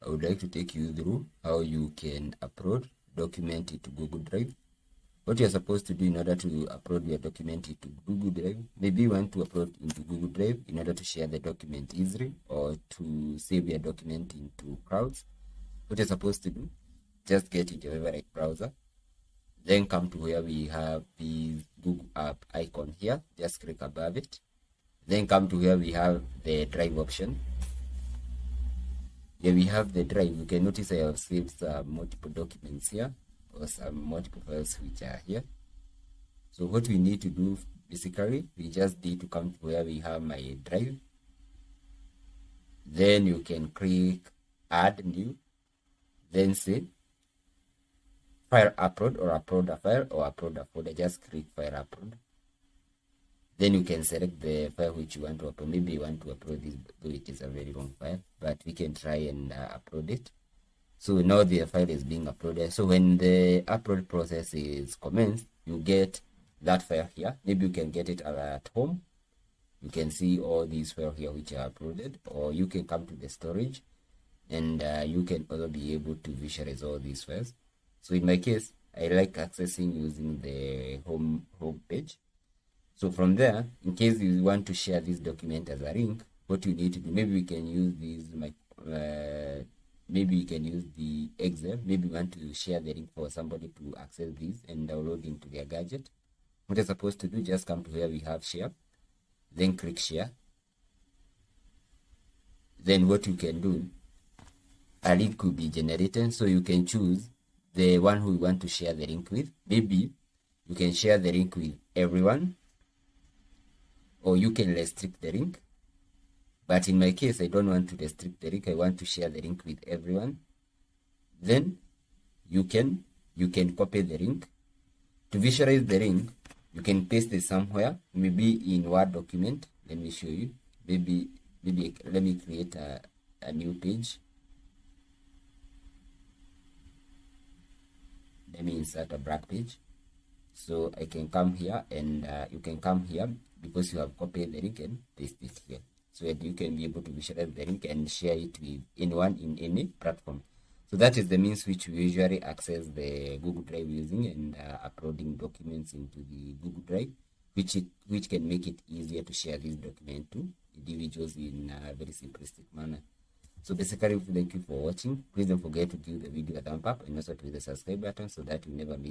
I would like to take you through how you can upload document into Google Drive. What you're supposed to do in order to upload your document into Google Drive, maybe you want to upload into Google Drive in order to share the document easily or to save your document into clouds. What you're supposed to do, just get into your favorite browser, then come to where we have the Google app icon here, just click above it, then come to where we have the drive option. Here we have the drive. You can notice I have saved some multiple documents here, or some multiple files which are here. So what we need to do, basically, we just need to come to where we have my drive. Then you can click add new, then say file upload, or upload a file, or upload a folder. Just click file upload. Then you can select the file which you want to upload. Maybe you want to upload this, though it is a very long file, but we can try and upload it. So now the file is being uploaded. So when the upload process is commenced, you get that file here. Maybe you can get it at home. You can see all these files here which are uploaded, or you can come to the storage, and you can also be able to visualize all these files. So in my case, I like accessing using the home page. So from there, in case you want to share this document as a link, what you need to do, maybe we can use this, maybe you can use the Excel. Maybe you want to share the link for somebody to access this and download into their gadget. What you're supposed to do, just come to where we have share, then click share. Then what you can do, a link could be generated, so you can choose the one who you want to share the link with. Maybe you can share the link with everyone, or you can restrict the link. But in my case, I don't want to restrict the link. I want to share the link with everyone. Then you can copy the link. To visualize the link, you can paste it somewhere, maybe in Word document. Let me show you. Maybe let me create a new page. Let me insert a black page. So I can come here, and you can come here because you have copied the link and paste it here, so that you can be able to visualize the link and share it with anyone in any platform. So that is the means which we usually access the Google Drive using, and uploading documents into the Google Drive, which can make it easier to share this document to individuals in a very simplistic manner. So basically, thank you for watching. Please don't forget to give the video a thumb up, and also to hit the subscribe button so that you never miss